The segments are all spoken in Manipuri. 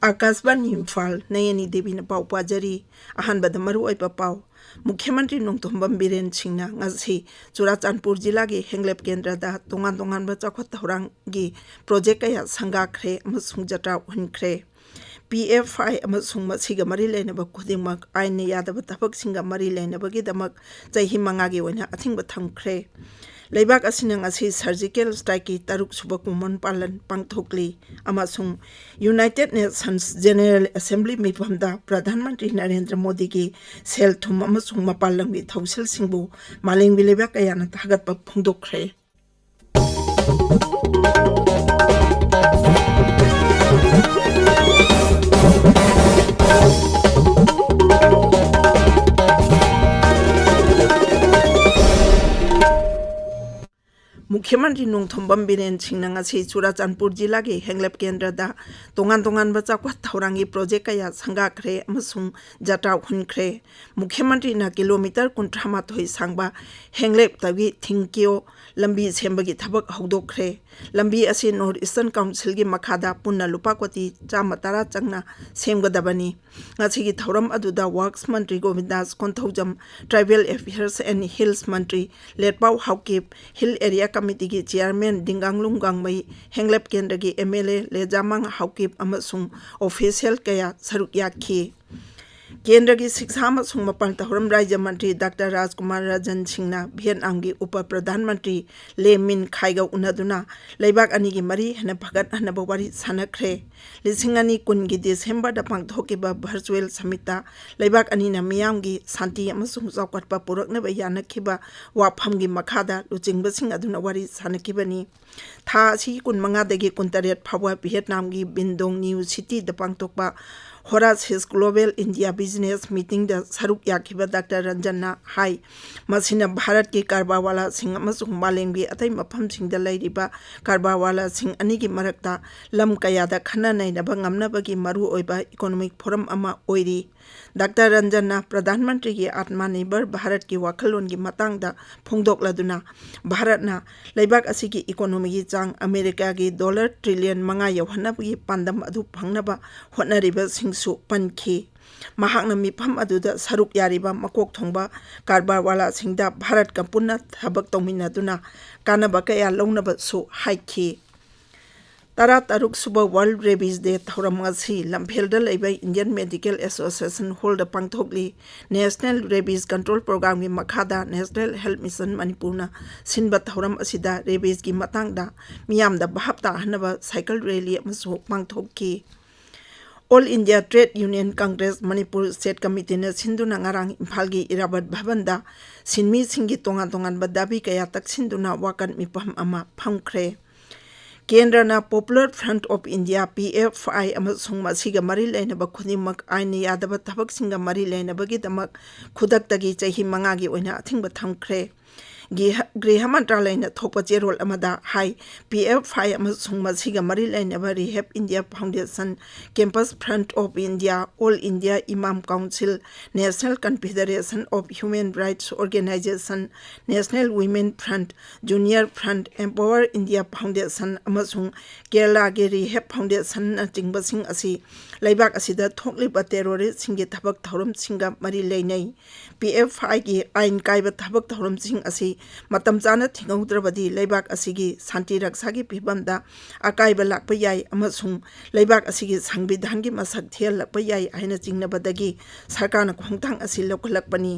आकाशवाणी इम्फाल नयनी देवी पाव पाजरी अहनबद मरुओइबा पाव मुख्यमंत्री नोंथोंबम बीरेन सिंहना ngasi चुराचांदपुर जिला के हेंगलेप केंद्र दा तोंगान तोंगान बा चाखत थौरांगी प्रोजेक्ट कया संगाख्रे अमसुंग जटा हुनख्रे PFI अमसुंग मसिगा मरी लेनबा खुदिमक आइन यादब थबक सिंगा मरी लेनबगी दमक चही मंगागी ओइना अथिंग थमख्रे लेबाक असिनंग असि सर्जिकल स्ट्राइक की तरुक सुब कुमन पालन पांगथोकली अमसुंग यूनाइटेड नेशंस जनरल असेंबली मिफमदा प्रधानमंत्री नरेंद्र मोदी की सेल थुम अमसुंग मपालंगी थौसल सिंबु मालिंग लेबाक कयाना थागत फोंदोखरे मुख्यमंत्री नोंथोंबम बीरेन सिंहना चुराचांदपुर जिला के हेंगलेप केंद्र दा तोंगान तोंगान बचाखत थौरांगी प्रोजेक्ट कया संगाख्रे अमसुंग जटा हुनख्रे मुख्यमंत्री ना किलोमीटर 38 सांगबा हेंगलेप तगी थिंकियो लंबी सेंबगी थबक हौदोख्रे लंबी असी नॉर्थ ईस्टर्न काउंसिल की मखादा पुन्ना लुपा कोटी 110 चंगना सेमगदबनी ngasi की थौरम अदुदा वर्क्स मंत्री Govindas Konthoujam tribal affairs and hills मंत्री लेटपाउ हाउकिप हिल एरिया कमिटी की चेयरमैन दिंगांगलुंग गांगमई हेंगलेप केंद्र की MLA लेजामंग हाउकिप अमसुंग ऑफिशियल कया सरुक याखी केंद्र की शिक्षा मपल तहरम राज्य मंत्री डॉक्टर राजकुमार राजन सिंहना वियतनाम की उप प्रधानमंत्री ले मिन खाइगा उनदुना लेबाक अनी की मरी हन भगत हन बवारी सानख्रे लिसिंग अनी कुन की दिसंबर दा पांगथोकिबा वर्चुअल समिता लेबाक अनी ना मियाम की शांति अमसुंग चौकटपा पुरकनबा यानखिबा वाफम की मखादा लुचिंगबसिंग अदुना वारी सानखिबनी था असि कुन मंगादगी कुंतरेट फावा वियतनाम की बिंदोंग न्यू सिटी दा पांगथोकबा होरासिस ग्लोबल इंडिया बिजनेस मीटिंग दा सरुक याखिबा डॉक्टर रंजन हाई मसिना भारत के कारबावाला सिंह अमसुंग मालेंगी अतै मफम सिंह दा लैरिबा कारबावाला सिंह अनी की मरकता लम कयादा खन्ना नैनबा ngamnabagi maru oiba Economic Forum अमा ओइरी डॉक्टर रंजन प्रधानमंत्री की आत्मनिर्भर भारत की वाखलोन की मतंगदा फोंदोकलदुना भारतना लेबाक असि की इकोनॉमी की चांग अमेरिका की $1 ट्रिलियन मंगा यौहनबगी पांदम अदु फंगनबा होटनरिबा सिंगसु पनखी महांगना मिफम अदुदा सरुक यारिबा मकोक थोंबा कारबारवाला सिंगदा भारत का पुन्ना थबक तौमिनदुना कानबा कया लौनबा सु हाइखी तरा तरुक सुब वर्ल्ड रेबीज डे थौरमसी लम्फेलद लेबा इंडियन मेडिकल एसोसिएशन होल्ड पांगथोकली नेशनल रेबीज कंट्रोल प्रोग्राम की मखादा नेशनल हेल्थ मिशन मणिपुरना सिनबा थौरम असिदा रेबीज की मतंगदा मियामदा भापता हनबा साइकिल रैली अमसु पांगथोकी All India Trade Union Congress Manipur State Committee ने सिंधुना ngarang इम्फाल की इराबत भवन दा सिनमी सिंगी तोंगान तोंगान बदाबी कया तक सिंधुना वाकन मिपम अमा फमख्रे केंद्र ना popular Front of India PFI अमसुंग मसिगा मरी लेनबा खुदिमक आइन यादब थबक सिंगा मरी लेनबगी दमक खुदक्तगी चही मंगागी ओइना अथिंग थमख्रे गृह मंत्रालय ने थोप चेरोल अमदा हाई PFI अमसुंग मसिगा मरी लेनबा Rehab India Foundation Campus Front of India All India Imam Council National Confederation of Human Rights Organisation National Women Front Junior Front Empower India Foundation अमसुंग केरला के रिहेप फाउंडेशन चिंगबसिंग असि लेबाक असिदा थोकलिबा टेरोरिस्ट सिंगे थबक थौरम सिंगा मरी लेनै PFI की आइन काइबा थबक थौरम सिंग असि मतम चाना थिंगौद्रबदी लेबाक असिगी शांति रक्षा की फिबमदा अकाइबा लाकपा याई अमसुंग लेबाक असिगी संविधान की मसक थियलकपा याई हाइना चिंगनबदगी सरकारना खोंगथांग असि लौखलकपनी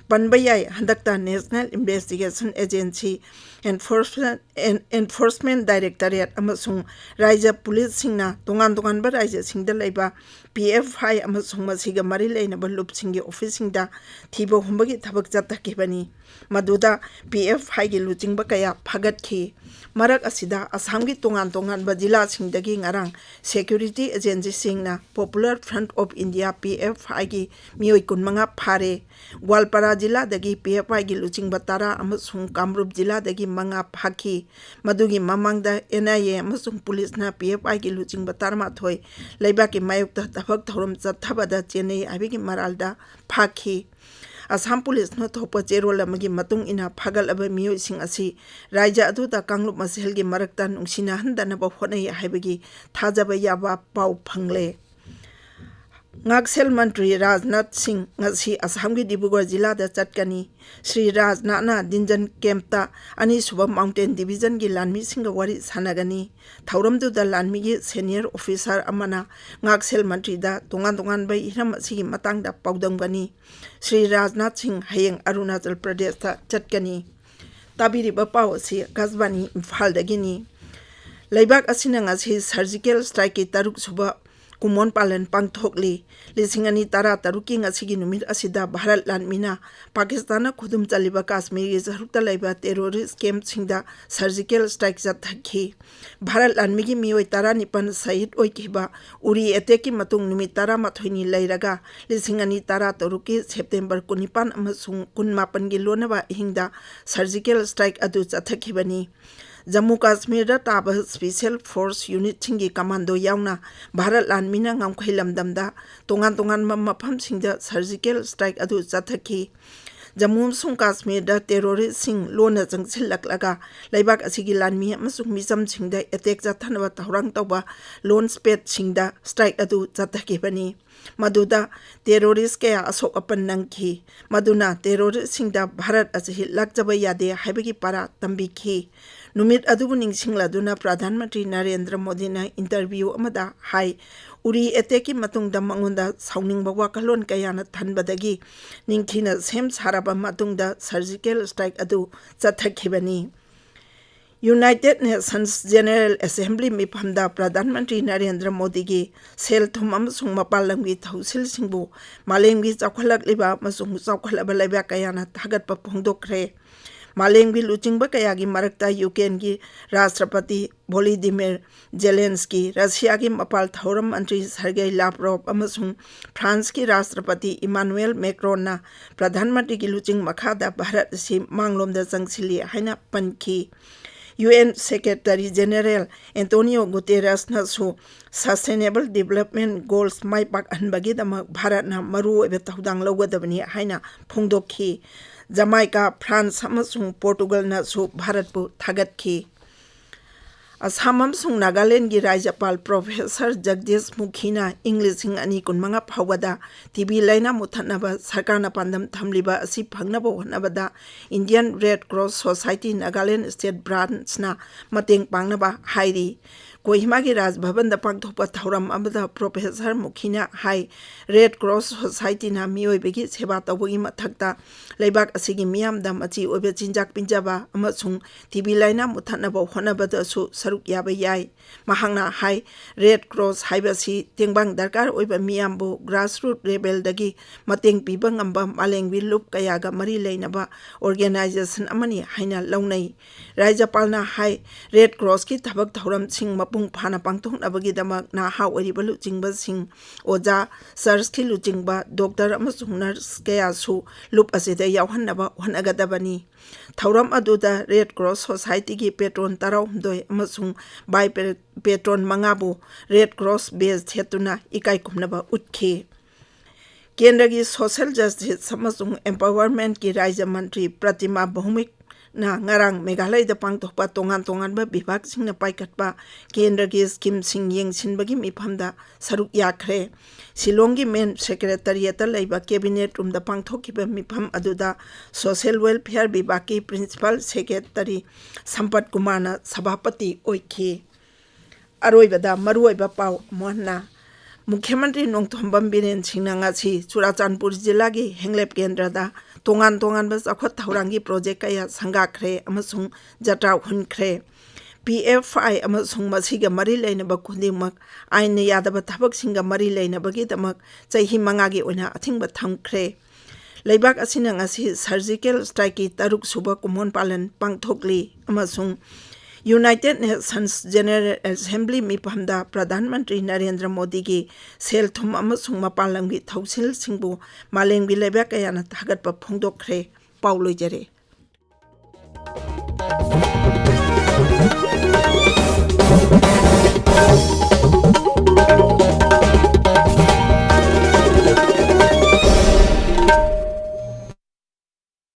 पनबा याई हंदकता National Investigation Agency Enforcement Directorate अमसुंग राज्य पुलिस सिंगना तोंगान तोंगान बा राज्य सिंगदा लेबा PFI अमसुंग मसिगा मरी लेनबा लुप सिंगी ऑफिस सिंगदा थीबो हुंबगी थबक चतखिबनी मदुदा PFI की लुचिंगबा कया फगतखी मरक असिदा असम की तोंगान तोंगान बा जिला सिंगदगी ngarang सिक्योरिटी एजेंसी सिंगना Popular Front of India PFI की मियोय कुनमंगा फारे ग्वालपारा जिला दगी PFI की लुचिंगबा तारा अमसुंग कामरूप जिला दगी मंगा फाखी मदुगी ममंगदा NIA अमसुंग पुलिस ना PFI की लुचिंगबा तारमाथोय लेबा की मायुक्ता थबक थौरम चथबदा चेन्नई आबिगी मरालदा फाखी असम पुलिस न थोप चेरोल अमगी मतुंग इना फागल मियोइसिंग असि राज्य अदुदा कांगलुप मसेल की मरकता नुंसिना हंदनबा होनई हाइबगी थाजबा याबा पाउ फंगले Ngaksel Mantri Rajnath Singh ngasi Assam gi Dibrugarh jila da chatkani. Sri Rajnath na Dinjan Kempta ani suba Mountain Division gi lanmi singa wari sanagani. Thauram du da lanmi gi senior officer amana Ngaksel Mantri da tongan bai hiram asigi matang da paudam gani. Sri Rajnath Singh hayeng Arunachal Pradesh ta chatkani. Tabiri ba pau si Kasbani Imphal da gini. Laibak asina ngasi surgical strike ki taruk suba Kumon Palan Pangthokli, Lisingani Tara Taruking Asigi Numit Asida Bharat Landmina, Pakistana Kudum Taliba Kashmir is Ruta Laiba terrorist camp Singda surgical strikes at Haki. Bharat Landmigi Mio Tara Nipan Said Oikiba, Uri Eteki Matung Numitara Matwini Lairaga, Lisingani Tara Taruki, September Kunipan Amasung Kunmapan Gilonava Hingda, surgical strike Adu Zatakibani. Jammu Kashmir da taba Special Force Unit Chingi Commando Yauna Bharat Landmina Ngamkhoi Lamdamda tongan mafam singda surgical strike adu chathaki. Jammu Sung Kashmir da terrorist sing lona jangsil laklaga laibak asigi lanmi amasung misam singda attack jathanaba taurang tawba lone spade singda strike adu chathaki bani. Maduda terrorist kaya asok apan nangki maduna terrorist singda Bharat asahi lakjaba yade haibagi para tambiki. Numit adubu ningsingladuna Pradhan Mantri Narendra Modi na interview amada hai uri eteki matungda mangunda sauningba wakalon kayana thanbadagi ningthina sem saraba matungda surgical strike adu chathakibani. United Nations General Assembly miphamda Pradhan Mantri Narendra Modi gi sel thum amasung mapalamgi thausil singbu malemgi chawkhalakliba amasung chawkhalaba laiba kayana thagatpa phongdokre. Malemgi luchingba kayagi marakta Ukraine gi Rashtrapati Volodymyr Zelensky, Russia gi mapal thauram mantri Sergei Lavrov amasung France gi Rashtrapati Emmanuel Macron na Pradhan Mantri gi luching makhada Bharat si manglomda changsili haina panki. UN Secretary General Antonio Guterres na su Sustainable Development Goals mai pak anbagi dama Bharat na maru ebe taudang logadabani haina phongdokhi. Jamaica, France amasung Portugal na su Bharat bu thagatki. Assam amasung Nagaland gi Rajyapal Professor Jagdish Mukhina English sing ani kunmanga phawada TV laina muthanaba sarkarna pandam thamliba asi phangnaba honabada Indian Red Cross Society Nagaland State Branch na mateng pangnaba hairi. Kohima gi Raj Bhavan da pangthokpa thauram amada Professor Mukhina hai Red Cross Society na miyoibegi seba tawbagi mathakta laibak asigi miyam da machi obe chinjak pinjaba amasung TV laina muthanaba honabada su saruk yaba yai. Mahangna hai Red Cross haibasi tengbang darkar oiba miyambu grassroots level dagi mateng piba ngamba malengwi lup kayaga mari leinaba organization amani haina launai. Rajyapalna hai Red Cross ki thabak thauram sing mapung phana pangthoknabagi damak na ha oriba luchingba sing oja sirs ki luchingba doctor amasung nurse kaya su lup asida yawhannaba honagadabani. Thauram aduda Red Cross Society ki patron tarawhumdoi amasung by patron mangabu Red Cross base thetuna ikai kumnaba utkhi. Kendra ki Social Justice amasung Empowerment ki Rajya Mantri Pratima Bhumik na ngarang Meghalaya da pangthokpa tongan ba bibhag singna paikatpa kendra gi scheme sing yengsinbagi miphamda saruk yakhre. Shillonggi main secretariat laiba cabinet room da pangthokiba mipham aduda social welfare bibhag ki principal secretary Sampat Kumar na sabhapati oikhi. Aroibada maruoiba pau mohna Mukhyamantri Nongthombam Biren Singna ngasi Churachandpur jila gi henglep kendra da tongan ba chakhwat thaurangi project kaya sangakhre amasung jatra hunkhre. PFI amasung masiga mari leinaba khudingmak aina yadaba thabak singa mari leinabagi damak chahi mangagi oina athingba thamkhre. Laibak asina ngasi surgical strike ki taruk suba kumon palan pangthokli amasung United Nations General Assembly miphamda Pradhan Mantri Narendra Modi gi sel thum amasung mapalamgi thausil singbu malengbi leba kayana thagatpa phongdokre pauloi jare.